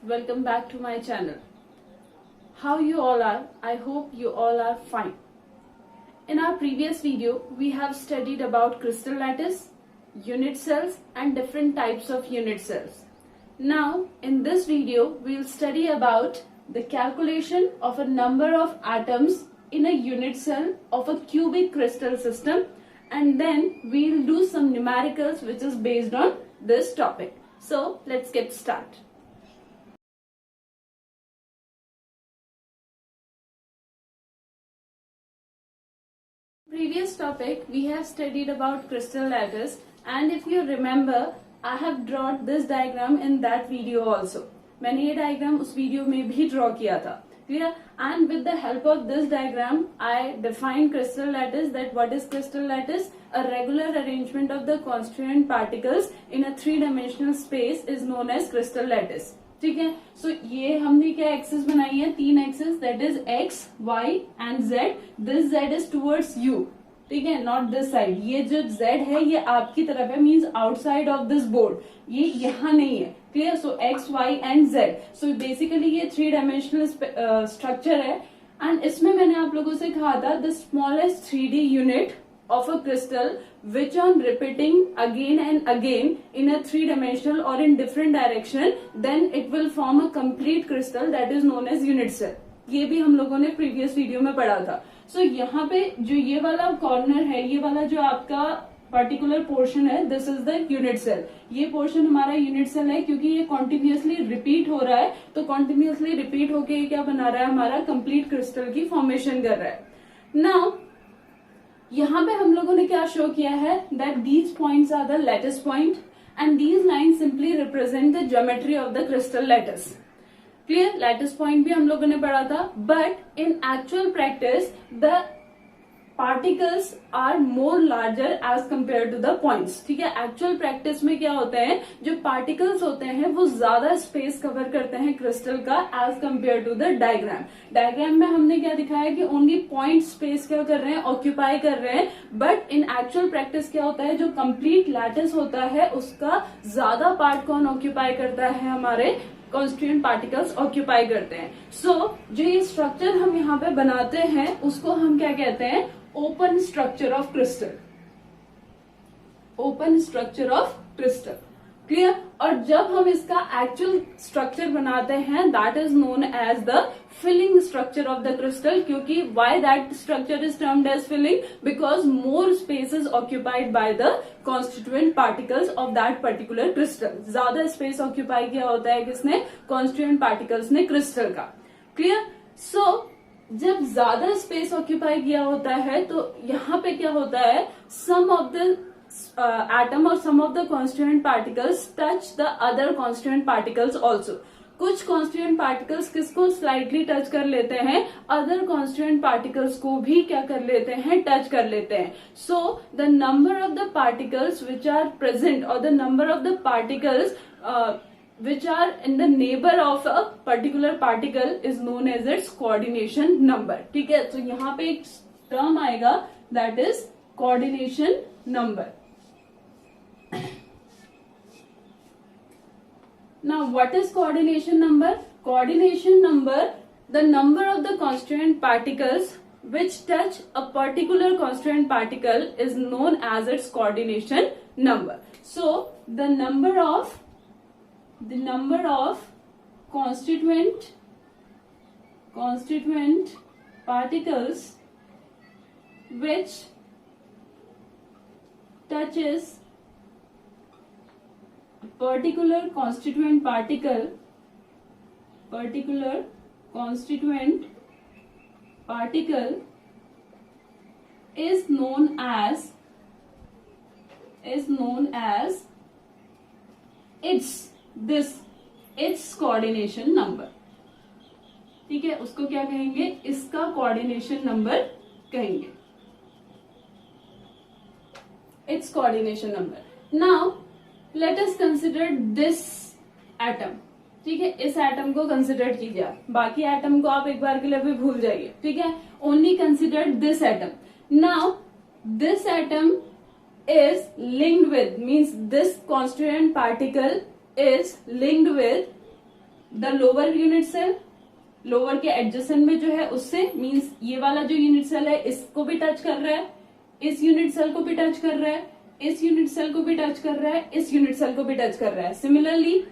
welcome back to my channel. How you all are? I hope you all are fine. In our previous video, we have studied about crystal lattice, unit cells and different types of unit cells. Now, in this video, we'll study about the calculation of a number of atoms in a unit cell of a cubic crystal system, and then we'll do some numericals which is based on this topic. So, let's get started. Previous topic we have studied about crystal lattice, and if you remember I have drawn this diagram in that video also. मैंने ये diagram उस video में भी draw किया था, clear? And with the help of this diagram I defined crystal lattice. That what is crystal lattice? A regular arrangement of the constituent particles in a three-dimensional space is known as crystal lattice. ठीक है, सो ये हमने क्या axis बनाई है, तीन axis, that is x y and z. This z is towards you, ठीक है, नॉट दिस साइड. ये जो जेड है ये आपकी तरफ है, means outside of this board, ये यहाँ नहीं है, clear? So x y and z. So basically ये थ्री डायमेंशनल स्ट्रक्चर है. एंड इसमें मैंने आप लोगों से कहा था the smallest 3D unit of a crystal which on repeating again and again in a three-dimensional or in different direction, then it will form a complete crystal that is known as unit cell. ये भी हम लोगों ने previous video में पढ़ा था. So यहाँ पे जो ये वाला corner है, ये वाला जो आपका particular portion है, this is the unit cell. ये portion हमारा unit cell है क्योंकि ये continuously repeat हो रहा है. तो continuously repeat होके ये क्या बना रहा है, हमारा complete crystal की formation कर रहा है. Now यहाँ पे हम लोगों ने क्या शो किया है, that these points are the lattice point and these line simply represent the geometry of the crystal lattice. Clear? Lattice point भी हम लोगों ने पढ़ा था, but in actual practice the particles are more larger as compare to the points. ठीक है, actual practice में क्या होता है, जो पार्टिकल्स होते हैं वो ज्यादा स्पेस कवर करते हैं क्रिस्टल का as compare to the diagram. Diagram में हमने क्या दिखाया कि ओनली पॉइंट स्पेस क्या कर रहे हैं, ऑक्यूपाई कर रहे हैं. बट इन एक्चुअल प्रैक्टिस क्या होता है, जो कंप्लीट लैटिस होता है उसका ज्यादा पार्ट कौन ऑक्यूपाई करता है, हमारे कॉन्स्टिट्यूएंट पार्टिकल्स ऑक्यूपाई करते हैं. सो जो ये स्ट्रक्चर हम यहाँ पे बनाते हैं उसको हम क्या कहते हैं, open structure of crystal. Open structure of crystal, clear? और जब हम इसका एक्चुअल स्ट्रक्चर बनाते हैं that is known as the filling structure of the crystal. क्योंकि why that structure is termed as filling, because more space is occupied by the constituent particles of that particular crystal. ज्यादा space occupy किया होता है किसने, constituent particles ने crystal का. Clear? So जब ज्यादा स्पेस ऑक्यूपाई किया होता है तो यहाँ पे क्या होता है, सम ऑफ द एटम और some of the constituent particles touch the other constituent particles also. कुछ कॉन्स्टिट्यूएंट पार्टिकल्स किसको स्लाइटली टच कर लेते हैं, अदर कॉन्स्टिट्यूएंट पार्टिकल्स को भी क्या कर लेते हैं, टच कर लेते हैं. So the number of the particles which are present और the number of the particles which are in the neighbor of a particular particle is known as its coordination number. ठीक है, तो यहाँ पे एक टर्म आएगा that is coordination number. Now what is coordination number? Coordination number, the number of the constituent particles which touch a particular constituent particle is known as its coordination number. So the number of constituent particles which touches particular constituent particle is known as its coordination number. ठीक है, उसको क्या कहेंगे, इसका coordination number कहेंगे, its coordination number. Now let us consider this atom. ठीक है, इस एटम को कंसिडर कीजिए आप, बाकी एटम को आप एक बार के लिए भी भूल जाइए. ठीक है, only consider this atom. Now this atom is linked with, means this constituent particle is linked with the lower unit cell, lower के एडजेसेंट में जो है उससे, मींस ये वाला जो यूनिट सेल है इसको भी टच कर रहा है, इस यूनिट सेल को भी टच कर रहा है, इस यूनिट सेल को भी टच कर रहा है, इस यूनिट सेल को भी टच कर रहा है। सिमिलरली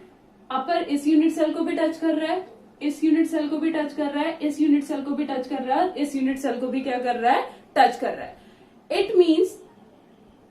अपर इस यूनिट सेल को भी टच कर रहा है, इस यूनिट सेल को भी टच कर रहा है, इस यूनिट सेल को भी टच कर रहा है, इस यूनिट सेल को भी क्या कर रहा है, टच कर रहा है। It means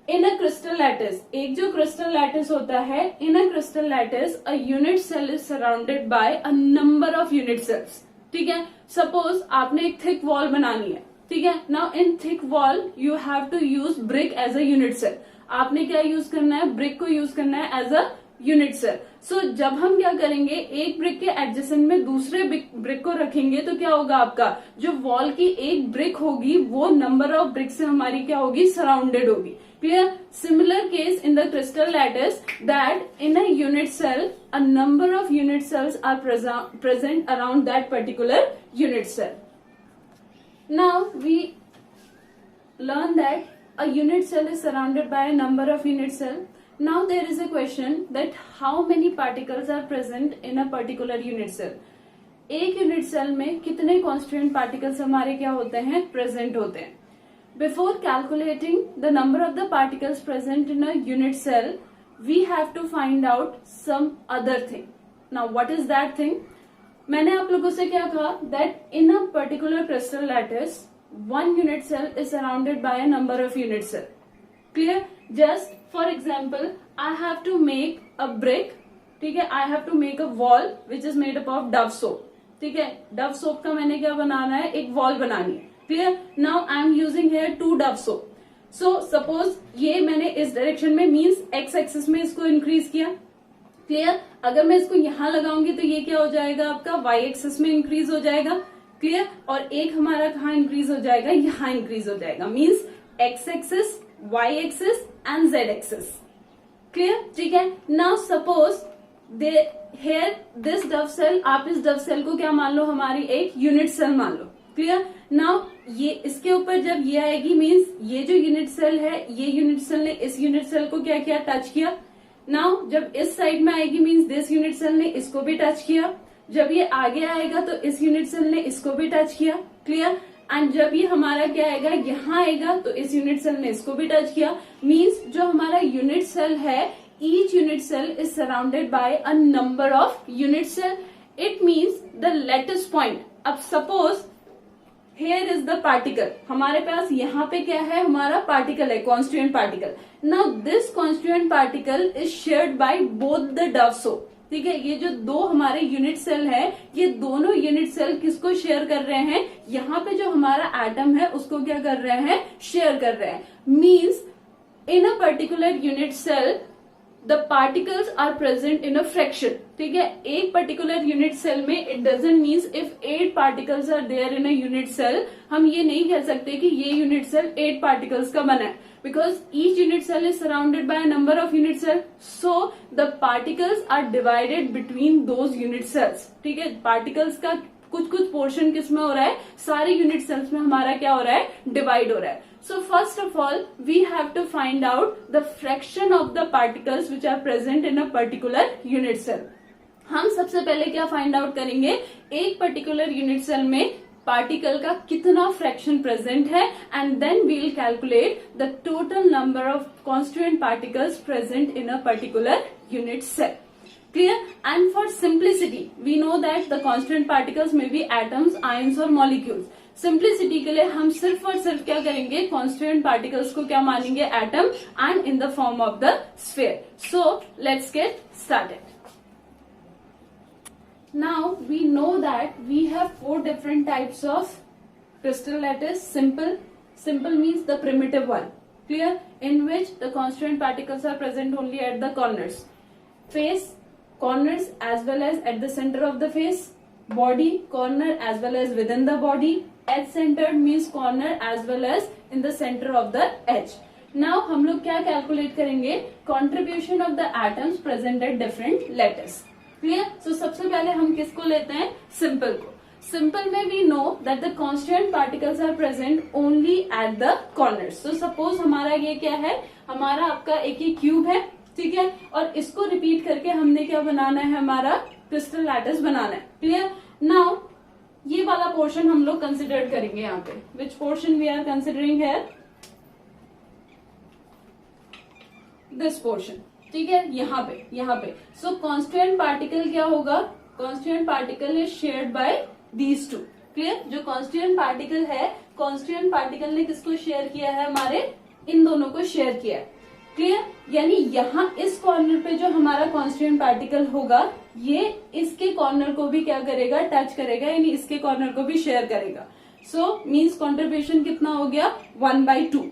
in a crystal lattice, एक जो क्रिस्टल लैटिस होता है, in a crystal lattice a unit cell is surrounded by a number of unit cells. ठीक है, सपोज आपने एक थिक वॉल बनानी है, ठीक है, now in thick wall you have to use brick as a unit cell. आपने क्या यूज करना है, ब्रिक को यूज करना है एज अ यूनिट सेल। सो जब हम क्या करेंगे, एक ब्रिक के एडजेसेंट में दूसरे ब्रिक को रखेंगे तो क्या होगा, आपका जो वॉल की एक ब्रिक होगी वो नंबर ऑफ ब्रिक से हमारी क्या होगी, सराउंडेड होगी। Clear? Similar case in the crystal lattice that in a unit cell a number of unit cells are present around that particular unit cell. Now we learn that a unit cell is surrounded by a number of unit cells. Now there is a question that how many particles are present in a particular unit cell. एक unit cell में कितने constituent particles हमारे क्या होते हैं, present होते हैं। Before calculating the number of the particles present in a unit cell, we have to find out some other thing. Now what is that thing? मैंने आप लोगों से क्या कहा, that in a particular crystal lattice one unit cell is surrounded by a number of unit cell. Clear? Just for example I have to make a brick, ठीक है, I have to make a wall which is made up of Dove soap. ठीक है, Dove soap का मैंने क्या बनाना है, एक wall बनानी है। Clear? Now I am using here 2 Dove soap. So suppose ये मैंने इस डायरेक्शन में, मींस एक्स एक्सिस में इसको इंक्रीज किया। क्लियर? अगर मैं इसको यहां लगाऊंगी तो ये क्या हो जाएगा, आपका वाई एक्सिस में इंक्रीज हो जाएगा। क्लियर? और एक हमारा कहाँ इंक्रीज हो जाएगा, यहां इंक्रीज हो जाएगा, means x axis, y axis and z axis. Clear? ठीक है, now suppose here this dove cell, आप इस डव सेल को क्या मान लो, हमारी एक यूनिट सेल मान लो। क्लियर? नाउ ये इसके ऊपर जब ये आएगी, मींस ये जो यूनिट सेल है, ये यूनिट सेल ने इस यूनिट सेल को क्या किया, टच किया। नाउ जब इस साइड में आएगी, मींस दिस यूनिट सेल ने इसको भी टच किया। जब ये आगे आएगा तो इस यूनिट सेल ने इसको भी टच किया। क्लियर? एंड जब ये हमारा क्या आएगा, यहाँ आएगा तो इस यूनिट सेल ने इसको भी टच किया। मींस जो हमारा यूनिट सेल है, each unit cell is surrounded by a number of unit cell. It means the latest point. अब suppose Here is the particle, हमारे पास यहाँ पे क्या है, हमारा पार्टिकल है, constituent particle. Now this constituent particle is shared by both the Dove soap. ठीक है, ये जो दो हमारे यूनिट सेल है, ये दोनों यूनिट सेल किसको शेयर कर रहे हैं, यहाँ पे जो हमारा एटम है उसको क्या कर रहे हैं, शेयर कर रहे हैं। Means in a particular unit cell the particles are present in a fraction. ठीक है, एक पर्टिकुलर यूनिट सेल में it doesn't means if 8 particles are there in a unit cell, हम ये नहीं कह सकते कि ये यूनिट सेल 8 पार्टिकल्स का बना है, because each unit cell is surrounded by a number of unit cell, so the particles are divided between those unit cells. ठीक है, पार्टिकल्स का कुछ कुछ पोर्शन किसमें हो रहा है, सारे यूनिट सेल्स में हमारा क्या हो रहा है, डिवाइड हो रहा है। So first of all, we have to find out the fraction of the particles which are present in a particular unit cell. हम सबसे पहले क्या फाइंड आउट करेंगे, एक पर्टिकुलर यूनिट सेल में पार्टिकल का कितना फ्रैक्शन प्रेजेंट है, and then we will calculate the total number of constituent particles present in a particular unit cell. Clear? And for simplicity, we know that the constituent particles may be atoms, ions और molecules. Simplicity के लिए हम सिर्फ और सिर्फ क्या करेंगे, constituent particles को क्या मानेंगे, atom and in the form of the sphere. So let's get started. Now we know that we have 4 different types of crystal lattice. Simple means the primitive one. Clear? In which the constituent particles are present only at the corners. Face, corners as well as at the center of the face. Body, corner as well as within the body. Edge centered means corner as well as in the center of the edge. Now हम लोग क्या calculate करेंगे, contribution of the atoms present at different lattice. Clear? So सबसे पहले हम किसको लेते हैं, सिंपल को। सिंपल में we know that the constituent particles are present only at the corners. So suppose हमारा ये क्या है, हमारा आपका एक ही क्यूब है, ठीक है, और इसको रिपीट करके हमने क्या बनाना है, हमारा क्रिस्टल लैटिस बनाना है। क्लियर? नाउ ये वाला पोर्शन हम लोग कंसिडर करेंगे यहाँ पे। विच पोर्शन वी आर कंसिडरिंग है? This portion. ठीक है, यहाँ पे सो कॉन्स्टिट्यूएंट पार्टिकल क्या होगा? Constituent particle is shared bye these two. Clear? जो कॉन्स्टिट्यूएंट पार्टिकल है, कॉन्स्टिट्यूएंट पार्टिकल ने किसको शेयर किया है? हमारे इन दोनों को शेयर किया है। क्लियर? यानी यहाँ इस कॉर्नर पे जो हमारा कॉन्स्टिट्यूएंट पार्टिकल होगा, ये इसके कॉर्नर को भी क्या करेगा? टच करेगा, यानी इसके कॉर्नर को भी शेयर करेगा। सो मीन्स कॉन्ट्रीब्यूशन कितना हो गया? 1/2।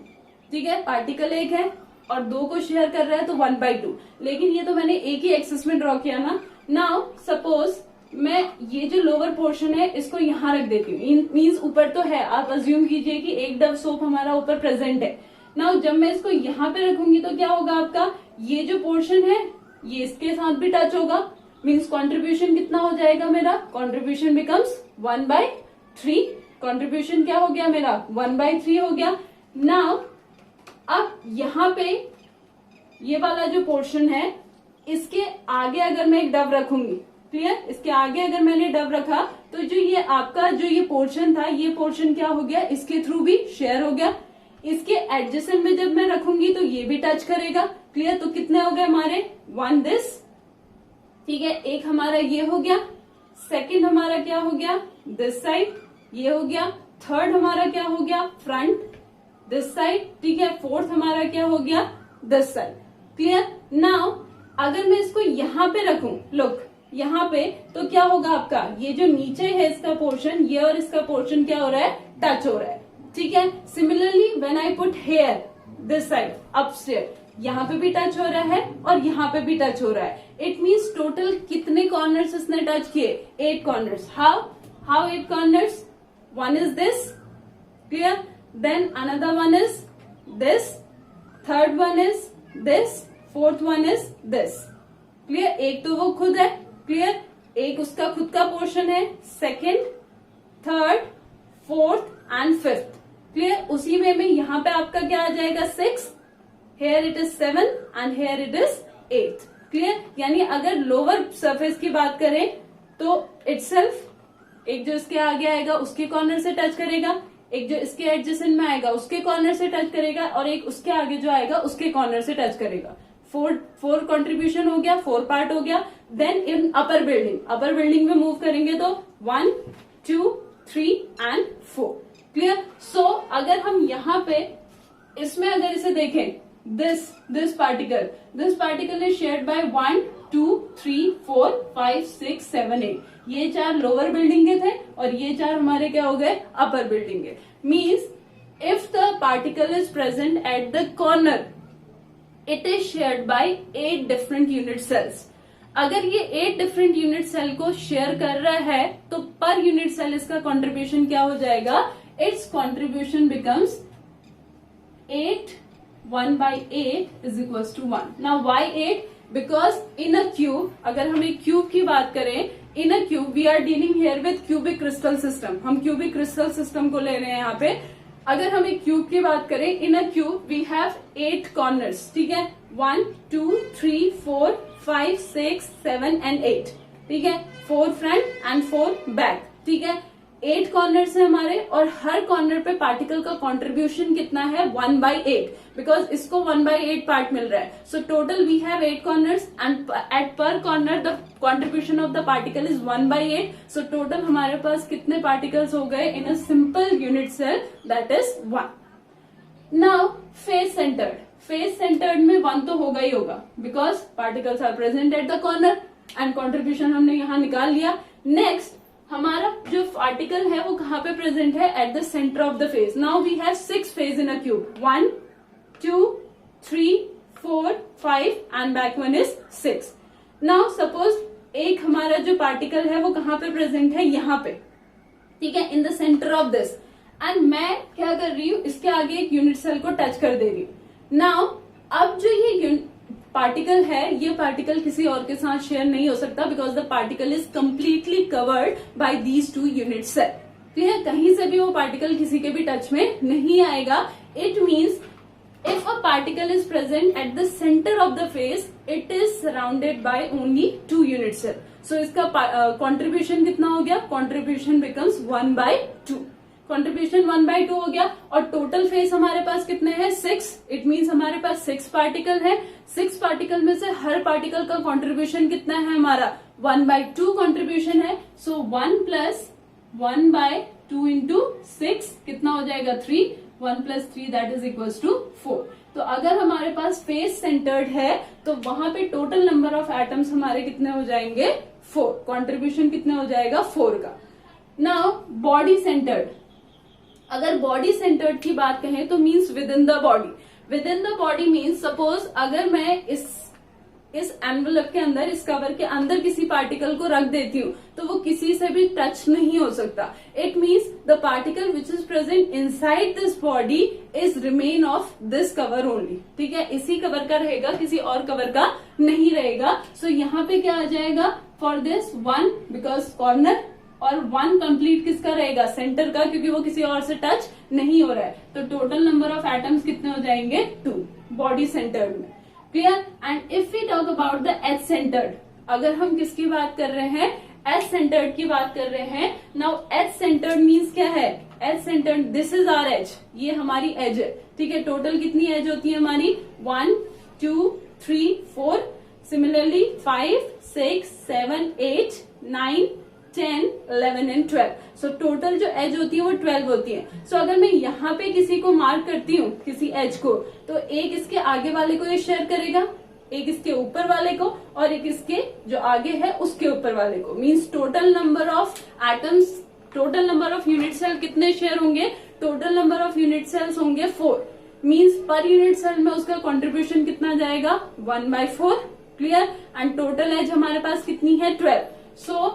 ठीक है, पार्टिकल एक है और दो को शेयर कर रहा है तो 1/2। लेकिन ये तो मैंने एक ही एक्सिस में ड्रॉ किया ना। नाउ सपोज मैं ये जो लोअर पोर्शन है इसको यहाँ रख देती हूँ, मीन्स ऊपर तो है, आप अज्यूम कीजिए कि एक डव सोप हमारा ऊपर प्रेजेंट है। नाउ जब मैं इसको यहाँ पे रखूंगी तो क्या होगा आपका? ये जो पोर्शन है ये इसके साथ भी टच होगा, मीन्स कॉन्ट्रीब्यूशन कितना हो जाएगा मेरा? Contribution becomes 1/3। कॉन्ट्रीब्यूशन क्या हो गया मेरा? 1/3 हो गया। नाउ अब यहाँ पे ये वाला जो पोर्शन है, इसके आगे अगर मैं एक डव रखूंगी, क्लियर? इसके आगे अगर मैंने डव रखा तो जो ये आपका जो ये पोर्शन था, ये पोर्शन क्या हो गया? इसके थ्रू भी शेयर हो गया। इसके एडजेसेंट में जब मैं रखूंगी तो ये भी टच करेगा। क्लियर? तो कितने हो गए हमारे? 1 दिस। ठीक है, एक हमारा ये हो गया, सेकंड हमारा क्या हो गया? दिस साइड, ये हो गया। थर्ड हमारा क्या हो गया? Front, this side. ठीक है, फोर्थ हमारा क्या हो गया? This side. क्लियर? नाउ अगर मैं इसको यहाँ पे रखूं, लुक यहाँ पे, तो क्या होगा आपका? ये जो नीचे है इसका पोर्शन, ये और इसका पोर्शन क्या हो रहा है? टच हो रहा है। ठीक है, similarly when I put here this side upstair, यहाँ पे भी टच हो रहा है और यहाँ पे भी टच हो रहा है। इट मीन्स टोटल कितने कॉर्नर्स इसने टच किए? 8 corners. How 8 corners? One is this, clear? Then another one is this, third one is this, fourth one is this. Clear? एक तो वो खुद है, क्लियर? एक उसका खुद का पोर्शन है, second, third, fourth and fifth. Clear? उसी में यहाँ पे आपका क्या आ जाएगा? 6, here it is 7 and here it is 8. Clear? यानी अगर लोअर सरफेस की बात करें तो इटसेल्फ एक जो इसके आगे आएगा उसके कॉर्नर से टच करेगा, एक जो इसके एडजेसेंट में आएगा उसके कॉर्नर से टच करेगा और एक उसके आगे जो आएगा उसके कॉर्नर से टच करेगा। 4 कंट्रीब्यूशन हो गया, 4 पार्ट हो गया। देन इन अपर बिल्डिंग में मूव करेंगे तो 1, 2, 3 एंड 4। क्लियर? सो अगर हम यहाँ पे इसमें अगर इसे देखें, this particle is shared bye 1, 2, 3, 4, 5, 6, 7, 8। ये 4 लोअर बिल्डिंग के थे और ये 4 हमारे क्या हो गए? अपर बिल्डिंग के। Means if the particle is present at the corner, it is shared by 8 different unit cells. अगर ये 8 डिफरेंट यूनिट सेल को शेयर कर रहा है तो पर यूनिट सेल इसका कॉन्ट्रीब्यूशन क्या हो जाएगा? It's contribution becomes 8, 1/8 is equals to 1. Now why 8? Because in a cube, अगर हम एक क्यूब की बात करें, in a cube we are dealing here with cubic crystal system. हम cubic crystal system को ले रहे हैं यहाँ पे। अगर हम एक क्यूब की बात करें, in a cube we have 8 corners. ठीक है, 1, 2, 3, 4, 5, 6, 7 and 8. ठीक है, 4 front and 4 back. ठीक है, 8 कॉर्नर्स है हमारे और हर कॉर्नर पे पार्टिकल का कंट्रीब्यूशन कितना है? 1/8, बिकॉज इसको 1/8 पार्ट मिल रहा है। So total we have 8 corners and eight per corner the contribution of the particle is 1/8। So total हमारे पास कितने पार्टिकल्स हो गए in a simple unit cell? That is 1। Now face centred में 1 तो होगा ही होगा, because particles are present at the corner and contribution हमने यहाँ निकाल लिया। नेक्स्ट हमारा जो पार्टिकल है वो कहाँ पे प्रेजेंट है? At the centre of the face. Now we have 6 face in a cube, 1, 2, 3, 4, 5 and back one is 6। Now suppose एक हमारा जो पार्टिकल है वो कहाँ पे प्रेजेंट है? यहाँ पे। ठीक है, in the centre of this, and मैं क्या कर रही हूँ? इसके आगे एक यूनिट सेल को टच कर दे रही हूँ। नाउ अब जो ये पार्टिकल है, ये पार्टिकल किसी और के साथ शेयर नहीं हो सकता, because the particle is completely covered by these 2 unit cell. Clear? कहीं से भी वो पार्टिकल किसी के भी टच में नहीं आएगा। It means if a particle is present at the centre of the face, it is surrounded by only 2 unit cell. सो इसका कंट्रीब्यूशन कितना हो गया, कंट्रीब्यूशन बिकम्स 1/2, कंट्रीब्यूशन 1/2 हो गया। और टोटल फेस हमारे पास कितने हैं, 6, इट मीन्स हमारे पास 6 पार्टिकल है। 6 पार्टिकल में से हर पार्टिकल का कंट्रीब्यूशन कितना है हमारा, 1/2 कंट्रीब्यूशन है। सो 1 प्लस 1/2 इंटू 6 कितना हो जाएगा, 3, 1 plus 3 that is equal to 4। तो अगर हमारे पास फेस सेंटर्ड है तो वहां पे टोटल नंबर ऑफ एटम्स हमारे कितने हो जाएंगे, 4, कंट्रीब्यूशन कितने हो जाएगा, 4 का। नाउ बॉडी सेंटर्ड, अगर बॉडी सेंटर्ड की बात कहें तो means with in the body. With in the body means suppose अगर मैं इस एनवलप के अंदर, इस कवर के अंदर किसी पार्टिकल को रख देती हूँ तो वो किसी से भी टच नहीं हो सकता। It means the particle which is present inside this body is remain of this cover only. ठीक है, इसी कवर का रहेगा, किसी और कवर का नहीं रहेगा। सो यहाँ पे क्या आ जाएगा, फॉर दिस 1 बिकॉज कॉर्नर, और 1 कंप्लीट किसका रहेगा, सेंटर का, क्योंकि वो किसी और से टच नहीं हो रहा है। तो टोटल नंबर ऑफ एटम्स कितने हो जाएंगे, 2 बॉडी सेंटर्ड में। Clear. And if we talk about the edge centred, अगर हम किसकी बात कर रहे हैं, एच सेंटर्ड की बात कर रहे हैं। नाउ एच सेंटर्ड मीन्स क्या है, edge centred, this is our edge, ये हमारी एज है। ठीक है, टोटल कितनी एज होती है हमारी, 1 2 3 4, सिमिलरली 5 6 7 8 9 10 11 एंड 12। सो टोटल जो एज होती है वो 12 होती है। सो अगर मैं यहाँ पे किसी को मार्क करती हूँ, किसी एज को, तो एक इसके आगे वाले को ये शेयर करेगा, एक इसके ऊपर वाले को, और एक इसके जो आगे है उसके ऊपर वाले को। Means total number of atoms, total number of unit cell कितने शेयर होंगे, total number of unit cells होंगे 4। मीन्स पर यूनिट सेल में उसका कंट्रीब्यूशन कितना जाएगा, 1/4। क्लियर। एंड टोटल एज हमारे पास कितनी है, 12। सो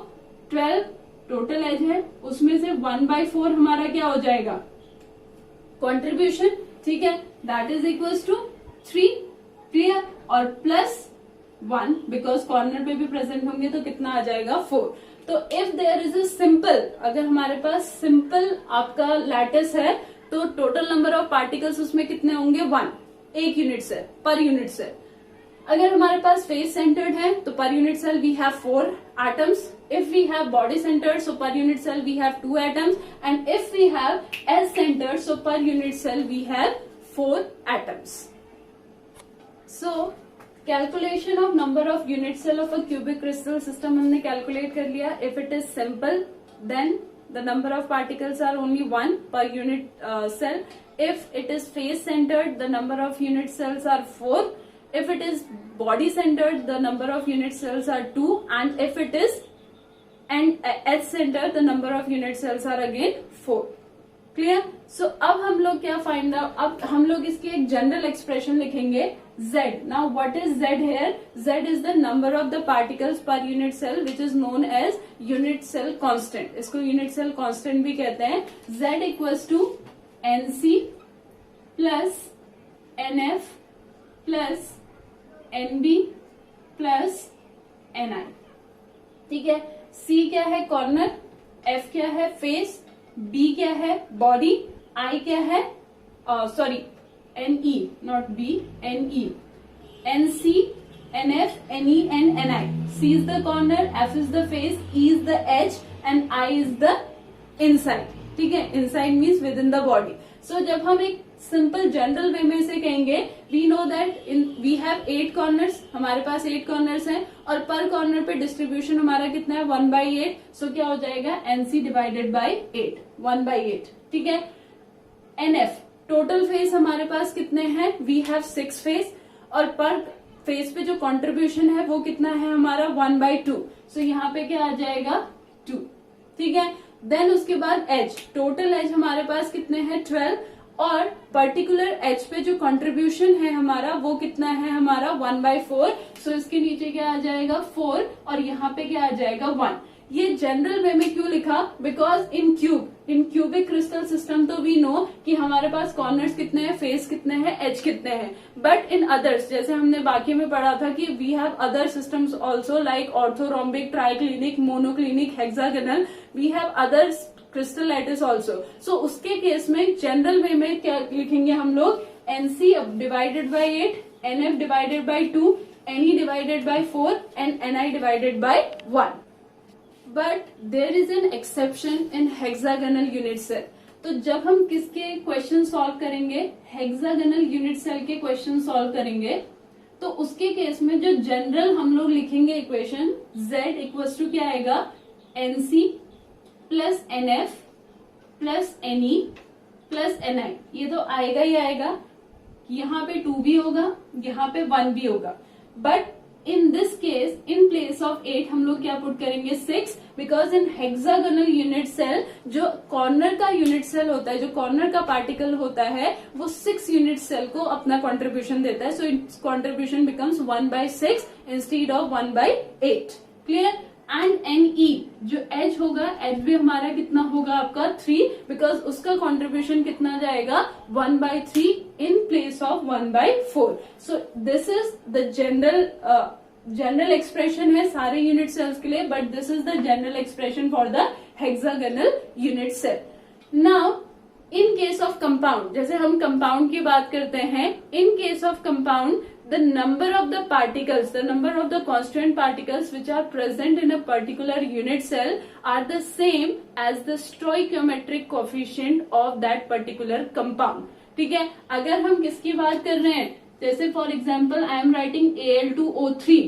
12 टोटल एज है, उसमें से 1/4 हमारा क्या हो जाएगा, कंट्रीब्यूशन। ठीक है, that is equal to 3। Clear. और प्लस 1 बिकॉज कॉर्नर पे भी प्रेजेंट होंगे तो कितना आ जाएगा, 4। तो if there is a simple, अगर हमारे पास सिंपल आपका लैटिस है तो टोटल नंबर ऑफ पार्टिकल्स उसमें कितने होंगे, 1, एक unit cell, per unit cell. अगर हमारे पास फेस सेंटर्ड है तो per unit cell we have 4 atoms. If we have body centered, so per unit cell we have 2 atoms, and if we have S centered, so per unit cell we have 4 atoms. So calculation of number of unit cell of a cubic crystal system हमने calculate कर लिया। If it is simple, then the number of particles are only 1 per unit cell. If it is face centered, the number of unit cells are 4. If it is body centered, the number of unit cells are 2, and if it is H center, the number of unit cells are again 4. Clear? So अब हम लोग क्या find out, अब हम लोग इसकी एक general expression लिखेंगे Z. Now what is Z here? Z is the number of the particles per unit cell which is known as unit cell constant. इसको unit cell constant भी कहते हैं। Z equals to NC plus NF plus NB plus NI। ठीक है, C क्या है, corner, F क्या है, फेस, B क्या है, बॉडी, I क्या है, sorry NE, not B, NE, NC, NF, NE and NI। C is the corner, F is the face, E is the edge and I is the inside। ठीक है, inside means within the body। सो जब हम एक simple general वे में से कहेंगे, we know that we have 8 corners, हमारे पास 8 कॉर्नर्स हैं, और पर कॉर्नर पे डिस्ट्रीब्यूशन हमारा कितना है, 1/8। सो क्या हो जाएगा, NC डिवाइडेड बाई 8, 1/8। ठीक है। NF, टोटल फेस हमारे पास कितने हैं, वी हैव 6 फेस, और पर फेस पे जो कंट्रीब्यूशन है वो कितना है हमारा, 1/2। सो यहाँ पे क्या आ जाएगा, 2। ठीक है। देन उसके बाद एज, टोटल एज हमारे पास कितने हैं, 12, और पर्टिकुलर एज पे जो कंट्रीब्यूशन है हमारा वो कितना है हमारा, 1/4। सो इसके नीचे क्या आ जाएगा, 4, और यहाँ पे क्या आ जाएगा, 1। ये जनरल वे में क्यों लिखा, because in cubic crystal system तो वी नो कि हमारे पास कॉर्नर्स कितने हैं, फेस कितने हैं, एज कितने हैं, बट इन अदर्स, जैसे हमने बाकी में पढ़ा था कि we have other systems also like orthorhombic, triclinic, monoclinic, hexagonal, we have other crystal lattice also. So उसके केस में जनरल वे में क्या लिखेंगे हम लोग, NC divided by 8, NF divided by 2, NE divided by 4 and NI divided by 1। But there is an exception in hexagonal unit cell. तो जब हम किसके क्वेश्चन सॉल्व करेंगे, हेक्सागोनल यूनिट सेल के क्वेश्चन सॉल्व करेंगे, तो उसके केस में जो जनरल हम लोग लिखेंगे इक्वेशन, z इक्वल्स टू क्या आएगा, nc plus nf plus ne plus ni। ये तो आएगा ही आएगा, यहाँ पे 2 भी होगा, यहाँ पे 1 भी होगा। But in this case in place of 8 हम लोग क्या पुट करेंगे, 6, because in hexagonal unit cell जो कॉर्नर का यूनिट सेल होता है, जो कॉर्नर का पार्टिकल होता है, वो 6 यूनिट सेल को अपना कंट्रीब्यूशन देता है। So it's contribution becomes 1/6 instead of 1/8। Clear. And NE जो H होगा, H भी हमारा कितना होगा आपका 3, बिकॉज उसका कंट्रीब्यूशन कितना जाएगा 1/3 in place of 1/4। So this is the general expression है सारे यूनिट सेल्स के लिए, but this is the general expression for the hexagonal unit cell. Now in case of compound, जैसे हम कंपाउंड की बात करते हैं, in case of compound the number of the particles, the number of the constant particles which are present in a particular unit cell are the same as the stoichiometric coefficient of that particular compound। ठीक है। अगर हम किसकी बात कर रहे हैं, जैसे for example I am writing Al2O3,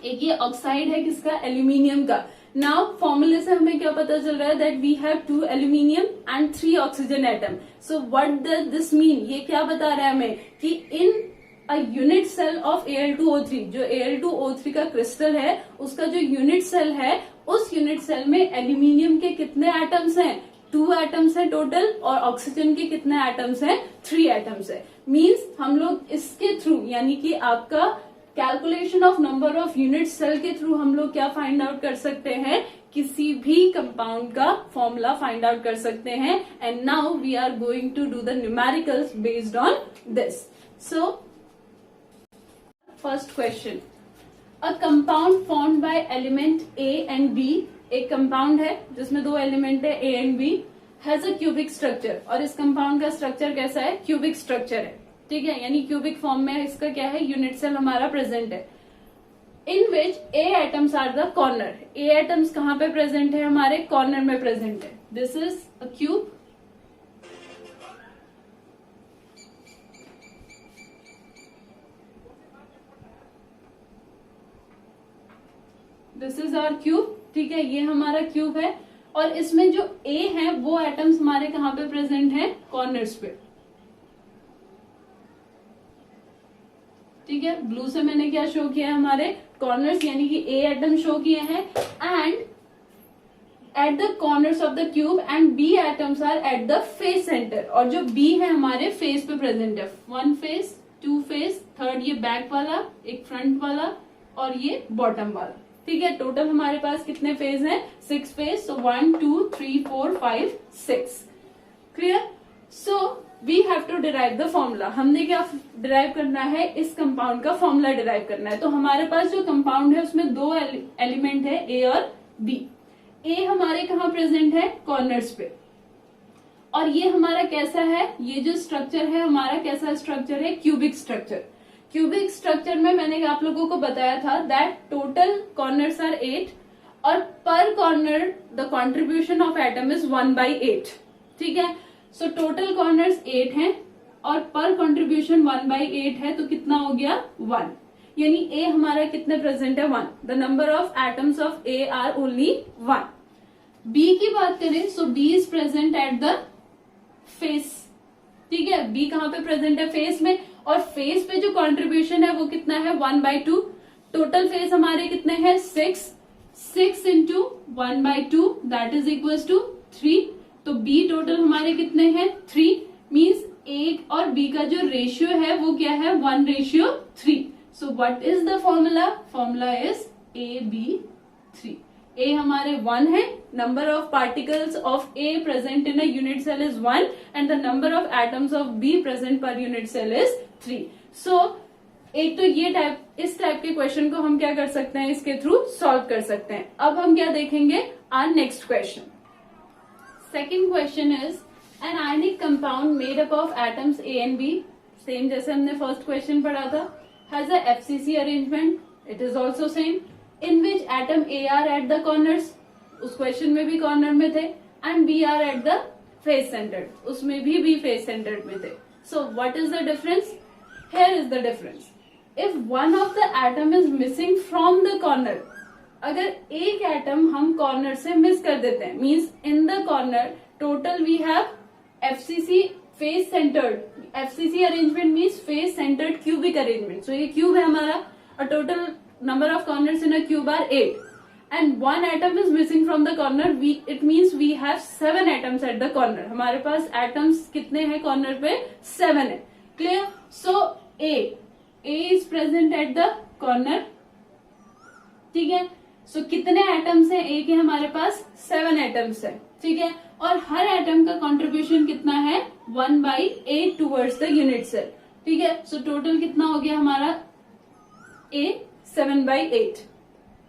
एक ये ऑक्साइड है किसका, एल्यूमिनियम का। नाउ फॉर्मूले से हमें क्या पता चल रहा है, that we have 2 aluminium and 3 oxygen atom. So what does this mean, ये क्या बता रहा है हमें कि इन a unit cell of Al2O3, जो Al2O3 का क्रिस्टल है, उसका जो यूनिट सेल है, उस यूनिट सेल में एल्यूमिनियम के कितने एटम्स हैं, 2 एटम्स हैं टोटल, और ऑक्सीजन के कितने एटम्स हैं, 3 एटम्स है। मींस हम लोग इसके थ्रू, यानी कि आपका calculation of number of unit cell के थ्रू हम लोग क्या फाइंड आउट कर सकते हैं, किसी भी कंपाउंड का फॉर्मूला फाइंड आउट कर सकते हैं। And now we are going to do the numericals based on this. So first question, a compound formed by element A and B, एक कंपाउंड है जिसमें 2 एलिमेंट है A and B, has a cubic structure. और इस compound का structure कैसा है, cubic structure है। ठीक है, यानी क्यूबिक फॉर्म में इसका क्या है, यूनिट सेल हमारा प्रेजेंट है। In which A atoms are the corner. A atoms कहाँ पे प्रेजेंट है, हमारे कॉर्नर में प्रेजेंट है। This is a cube. This is our cube. ठीक है, ये हमारा क्यूब है, और इसमें जो A है वो एटम्स हमारे कहाँ पे प्रेजेंट हैं, कॉर्नर्स पे। ठीक है, ब्लू से मैंने क्या शो किया है, हमारे कॉर्नर्स, यानी कि A एटम शो किए हैं, and at the corners of the cube, and B atoms are at the face centre. और जो B है हमारे फेस पे प्रेजेंट है, 1 फेस, 2 फेस, 3rd ये बैक वाला, एक फ्रंट वाला, और ये बॉटम वाला। ठीक है, टोटल हमारे पास कितने फेज हैं, 6 faces. So 1 2 3 4 5 6। Clear. So we have to derive the formula. हमने क्या डिराइव करना है, इस कंपाउंड का फॉर्मूला डिराइव करना है। तो हमारे पास जो कंपाउंड है उसमें 2 एलिमेंट है, A और B। A हमारे कहाँ प्रेजेंट है, कॉर्नर्स पे। और ये हमारा कैसा है, ये जो स्ट्रक्चर है हमारा कैसा स्ट्रक्चर है, क्यूबिक स्ट्रक्चर। क्यूबिक स्ट्रक्चर में मैंने आप लोगों को बताया था दैट टोटल कॉर्नर्स आर 8, और पर corner the contribution of atom is 1/8। ठीक है, सो टोटल कॉर्नर्स 8 हैं, और पर कंट्रीब्यूशन 1/8 है, तो कितना हो गया, 1। यानी A हमारा कितने प्रेजेंट है, 1। The number of atoms of A are only 1। B की बात करें, so B is present at the face. ठीक है, B कहाँ पे प्रेजेंट है, फेस में, और फेस पे जो कंट्रीब्यूशन है वो कितना है, 1/2। टोटल फेस हमारे कितने हैं, 6 into 1/2 that is equal to 3। तो B टोटल हमारे कितने हैं, 3। मीन्स A और B का जो रेशियो है वो क्या है, 1:3। So what is the formula, formula is AB3। A हमारे 1 है, number of particles of A present in a unit cell is 1, and the number of atoms of B present per unit cell is 3। सो एक तो ये इस type के question को हम क्या कर सकते हैं, इसके थ्रू सॉल्व कर सकते हैं। अब हम क्या देखेंगे, our next question. Second question is an ionic compound made up of atoms A and B, same जैसे हमने फर्स्ट क्वेश्चन पढ़ा था, has a FCC arrangement, it is also same, in which atom A are at the corners। उस question में भी corner में थे, and B are at the face centred, उसमें भी बी फेस सेंटर्ड में थे. So what is the difference? Here is the difference. If one of the atom is missing from the corner, अगर एक एटम हम corner से miss कर देते हैं, means in the corner total we have FCC face centered. FCC arrangement means face centred cubic arrangement. So ये cube है हमारा, और total number of corners in a cube are 8, and one atom is missing from the corner. It means we have 7 atoms at the corner. हमारे पास atoms कितने हैं corner पे? 7 है. Clear? So A is present at the corner. ठीक है. सो कितने atoms हैं ए के? हमारे पास 7 एटम्स है. ठीक है. और हर एटम का कंट्रीब्यूशन कितना है? 1/8 टूवर्ड्स द यूनिट सेल. ठीक है. सो टोटल कितना हो गया हमारा? ए 7/8.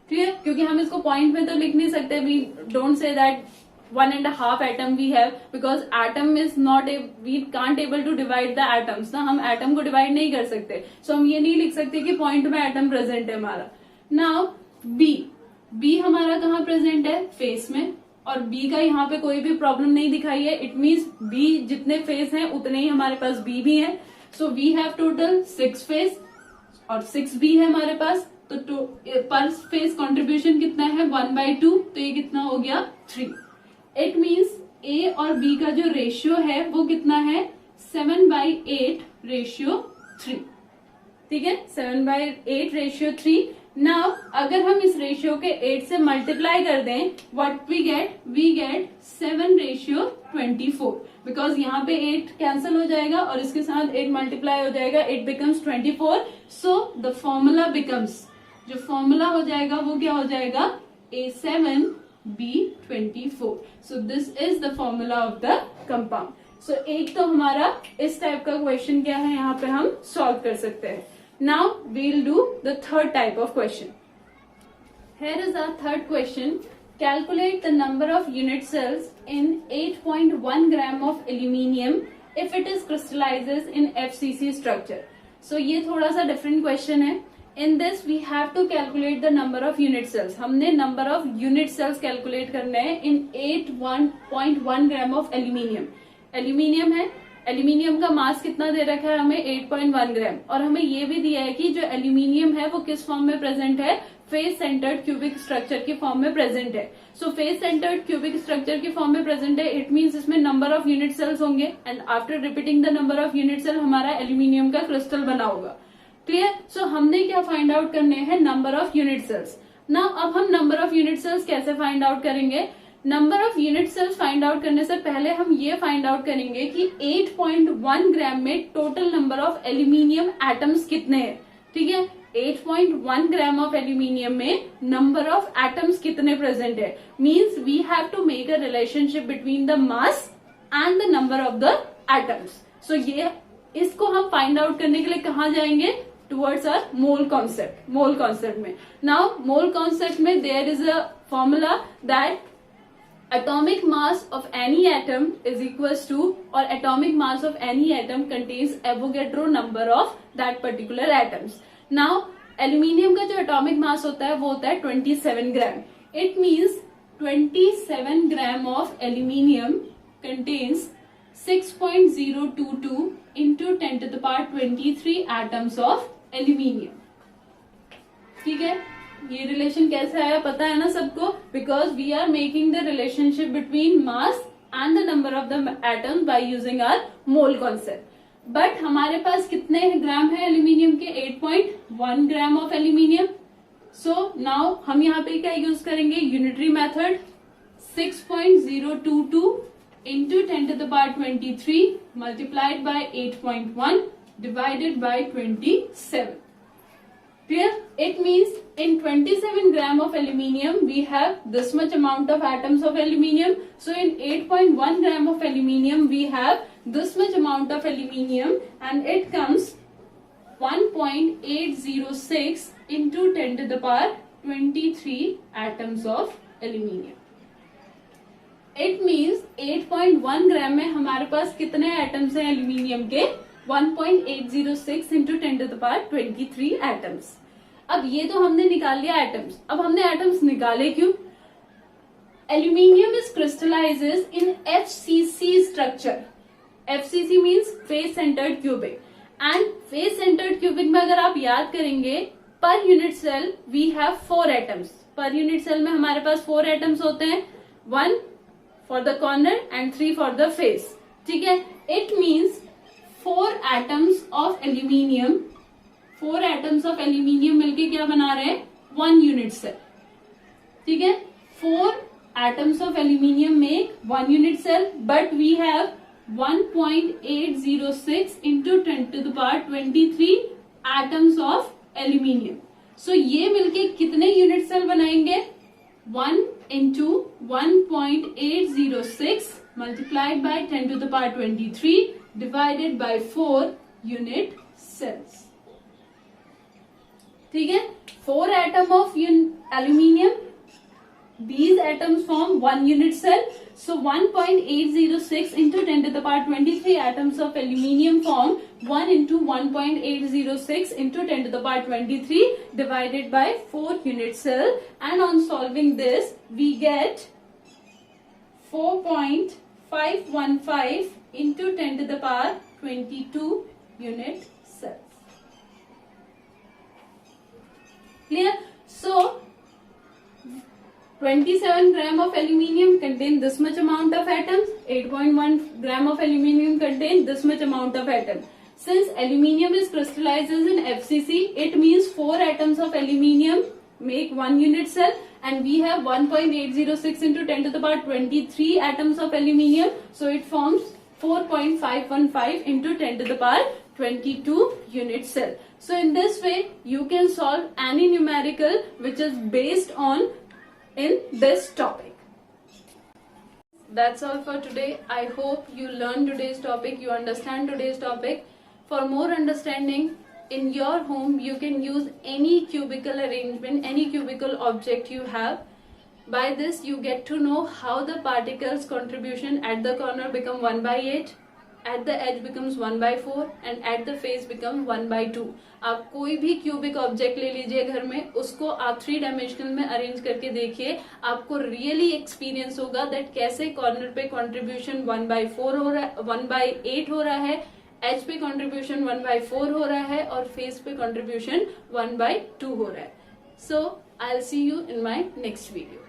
क्लियर? क्योंकि हम इसको पॉइंट में तो लिख नहीं सकते. We don't say that 1.5 atom we have, because atom is not we can't able to divide the atoms ना. हम एटम को डिवाइड नहीं कर सकते. सो हम ये नहीं लिख सकते कि पॉइंट में एटम प्रेजेंट है हमारा. नाउ बी हमारा कहाँ प्रेजेंट है? फेस में. और बी का यहाँ पे कोई भी प्रॉब्लम नहीं दिखाई है. इट मीन्स बी जितने फेस हैं उतने ही हमारे पास बी भी हैं. So we have total 6 face और 6 बी है हमारे पास. तो पर फेस कंट्रीब्यूशन कितना है? 1/2. तो ये कितना हो गया? 3. इट मीन्स ए और बी का जो रेशियो है वो कितना है? 7/8 रेशियो 3. ठीक है. 7/8 रेशियो 3. नाउ अगर हम इस रेशियो के 8 से मल्टीप्लाई कर दें, व्हाट वी गेट 7/24, बिकॉज यहाँ पे 8 कैंसिल हो जाएगा और इसके साथ 8 मल्टीप्लाई हो जाएगा. It becomes 24. So the formula becomes, जो फॉर्मूला हो जाएगा वो क्या हो जाएगा? A7B24. So this is the formula of the compound. सो एक तो हमारा इस टाइप का क्वेश्चन क्या है यहाँ पे हम सॉल्व कर सकते हैं. Now we'll do the third type of question. Here is our third question. Calculate the number of unit cells in 8.1 gram of aluminium if it is crystallizes in FCC structure. So ये थोड़ा सा different question है. In this we have to calculate the number of unit cells. हमने number of unit cells calculate करने हैं in 8.1 gram of aluminium. Aluminium है. Aluminium का मास कितना दे रखा है हमें? 8.1 ग्राम. और हमें ये भी दिया है कि जो एल्यूमिनियम है वो किस फॉर्म में प्रेजेंट है? फेस सेंटर्ड क्यूबिक स्ट्रक्चर की फॉर्म में प्रेजेंट है. So face centred cubic structure की फॉर्म में प्रेजेंट है. इट मींस इसमें नंबर ऑफ यूनिट सेल्स होंगे, and after repeating the number of unit cell हमारा एल्यूमिनियम का क्रिस्टल बना होगा. क्लियर? सो हमने क्या फाइंड आउट करने हैं? Number of unit cells. Now अब हम नंबर ऑफ यूनिट सेल्स कैसे फाइंड आउट करेंगे? Number of unit cells find out करने से पहले हम ये फाइंड आउट करेंगे कि 8.1 ग्राम में total number of aluminium atoms कितने हैं. ठीक है. 8.1 ग्राम ऑफ एल्यूमिनियम में नंबर ऑफ एटम्स कितने प्रेजेंट है? Means we have to make a relationship between the mass and the number of the atoms. So ये इसको हम फाइंड आउट करने के लिए कहाँ जाएंगे? Towards our mole concept. Mole concept में नाउ मोल कॉन्सेप्ट में there is a formula that atomic mass of any atom is equals to, or atomic mass of any atom contains Avogadro number of that particular atoms. Now aluminium का जो atomic mass होता है वो होता है 27 ग्राम. It means 27 gram of aluminium contains 6.022 into 10 to the power 23 atoms of aluminium. ठीक है. ये रिलेशन कैसे आया पता है ना सबको? Because we are making the relationship between mass and the number of the atoms by using our mole concept. But हमारे पास कितने ग्राम है एल्यूमिनियम के? 8.1 gram of aluminium. So now हम यहाँ पे क्या यूज करेंगे? Unitary method. 6.022 into 10 to the power 23 multiplied by 8.1 divided by 27. Clear? It means in 27 gram of aluminium we have this much amount of atoms of aluminium. So in 8.1 gram of aluminium we have this much amount of aluminium, and it comes 1.806 into 10 to the power 23 atoms of aluminium. It means 8.1 gram में हमारे पास कितने atoms हैं aluminium के? 1.806 into 10 to the power 23 atoms. अब ये तो हमने निकाल लिया एटम्स. अब हमने एटम्स निकाले क्यों? Aluminium is crystallizes in FCC structure. FCC means face centered cubic. And face centered cubic में अगर आप याद करेंगे, per unit cell we have 4 atoms. Per unit cell में हमारे पास 4 atoms होते हैं, 1 for the corner and 3 for the face. ठीक है? It means 4 atoms of aluminium. 4 atoms of aluminium मिलके क्या बना रहे हैं? 1 unit cell. ठीक है? 4 atoms of aluminium make 1 unit cell, but we have 1.806 into 10 to the power 23 atoms of aluminium. So ये मिलके कितने यूनिट सेल बनाएंगे? 1 into 1.806 multiplied by 10 to the power 23 divided by 4 unit cells. ठीक है? 4 atom of aluminium. These atoms form 1 unit cell. So 1.806 into 10 to the power 23 atoms of aluminium form 1 into 1.806 into 10 to the power 23 divided by 4 unit cell. And on solving this, we get 4.515 into 10 to the power 22 unit cells. Clear? So 27 gram of aluminium contain this much amount of atoms. 8.1 gram of aluminium contain this much amount of atoms. Since aluminium is crystallizes in FCC, it means 4 atoms of aluminium make 1 unit cell, and we have 1.806 into 10 to the power 23 atoms of aluminium. So it forms 4.515 into 10 to the power 22 unit cell. So in this way, you can solve any numerical which is based on in this topic. That's all for today. I hope you learned today's topic, you understand today's topic. For more understanding, in your home you can use any cubical arrangement, any cubical object you have. By this you get to know how the particles contribution at the corner become 1 by 8, at the edge becomes 1 by 4 and at the face become 1 by 2. आप कोई भी cubic object ले लीजिए घर में, उसको आप 3 dimensional में अरेंज करके देखिए, आपको रियली एक्सपीरियंस होगा दैट कैसे कॉर्नर पे कंट्रीब्यूशन 1 by 4 हो रहा है, 1 by 8 हो रहा है, एज पे कंट्रीब्यूशन 1 by 4 हो रहा है और फेस पे कंट्रीब्यूशन 1 by 2 हो रहा है. So I will see you in my next video.